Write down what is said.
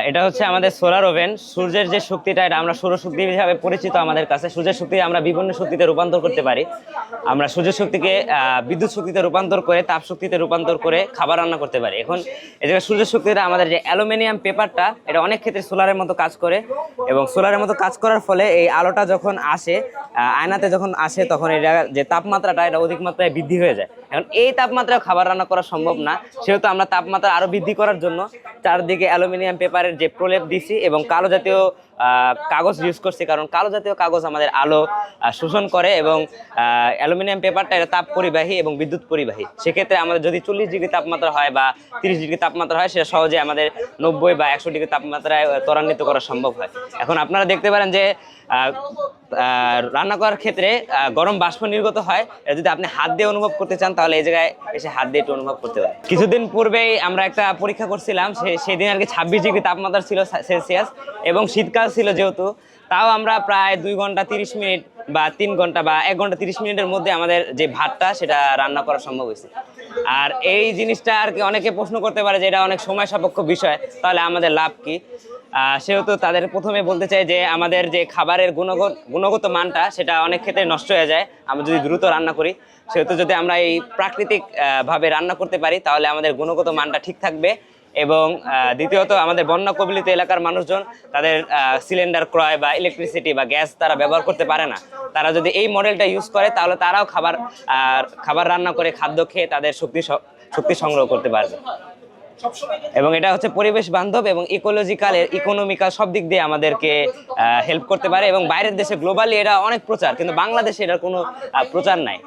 এটা হচ্ছে আমাদের সোলার ওভেন। সূর্যের যে শক্তিটা, এটা আমরা সৌরশক্তি হিসাবে পরিচিত আমাদের কাছে। সূর্যের শক্তি আমরা বিভিন্ন শক্তিতে রূপান্তর করতে পারি। আমরা সূর্যের শক্তিকে বিদ্যুৎ শক্তিতে রূপান্তর করে, তাপ শক্তিতে রূপান্তর করে খাবার রান্না করতে পারি। এখন এই জায়গায় সূর্যের শক্তিটা আমাদের যে অ্যালুমিনিয়াম পেপারটা, এটা অনেক ক্ষেত্রে সোলারের মতো কাজ করে, এবং সোলারের মতো কাজ করার ফলে এই আলোটা যখন আসে, আয়নাতে যখন আসে, তখন এটা যে তাপমাত্রাটা, এটা অধিক মাত্রায় বৃদ্ধি হয়ে যায়। এখন এই তাপমাত্রায় খাবার রান্না করা সম্ভব না, সেহেতু আমরা তাপমাত্রা আরো বৃদ্ধি করার জন্য চারদিকে অ্যালুমিনিয়াম পেপারের যে প্রলেপ দিছি এবং কালো জাতীয় কাগজ ইউজ করছি, কারণ কালো জাতীয় কাগজ আমাদের আলো শোষণ করে, এবং অ্যালুমিনিয়াম পেপারটা এটা তাপ পরিবাহী এবং বিদ্যুৎ পরিবাহী। সেক্ষেত্রে আমাদের যদি 40 ডিগ্রি তাপমাত্রা হয় বা 30 ডিগ্রি তাপমাত্রা হয়, সেটা সহজে আমাদের 90 বা 100 ডিগ্রি তাপমাত্রায় ত্বরান্বিত করা সম্ভব হয়। এখন আপনারা দেখতে পারেন যে রান্না করার ক্ষেত্রে গরম বাষ্প নির্গত হয়। যদি আপনি হাত দিয়ে অনুভব করতে চান, তাহলে এই জায়গায় এসে হাত দিয়ে একটু অনুভব করতে পারেন। কিছুদিন পূর্বেই আমরা একটা পরীক্ষা করছিলাম, সেদিন আর কি 26 ডিগ্রি তাপমাত্রা ছিল সেলসিয়াস, এবং শীতকাল ছিল যেহেতু, তাও আমরা প্রায় 2 ঘন্টা 30 মিনিট বা 3 ঘন্টা বা 1 ঘন্টা 30 মিনিটের মধ্যে আমাদের যে ভাতটা, সেটা রান্না করা সম্ভব হয়েছে। আর এই জিনিসটা আর কি অনেকে প্রশ্ন করতে পারে যে এটা অনেক সময় সাপেক্ষ বিষয়, তাহলে আমাদের লাভ কি? সেহেতু তাদের প্রথমে বলতে চাই যে আমাদের যে খাবারের গুণগত মানটা, সেটা অনেক ক্ষেত্রে নষ্ট হয়ে যায় আমরা যদি দ্রুত রান্না করি। সেহেতু যদি আমরা এই প্রাকৃতিক ভাবে রান্না করতে পারি, তাহলে আমাদের গুণগত মানটা ঠিক থাকবে। এবং দ্বিতীয়ত, আমাদের বন্যা কবলিত এলাকার মানুষজন তাদের সিলিন্ডার ক্রয় বা ইলেকট্রিসিটি বা গ্যাস তারা ব্যবহার করতে পারে না। তারা যদি এই মডেলটা ইউজ করে, তাহলে তারাও খাবার রান্না করে খাদ্য খেয়ে তাদের শক্তি সংগ্রহ করতে পারবে। এবং এটা হচ্ছে পরিবেশ বান্ধব এবং ইকোনমিক্যাল সব দিক দিয়ে আমাদেরকে হেল্প করতে পারে। এবং বাইরের দেশে গ্লোবালি এটা অনেক প্রচার, কিন্তু বাংলাদেশে এটার কোনো প্রচার নাই।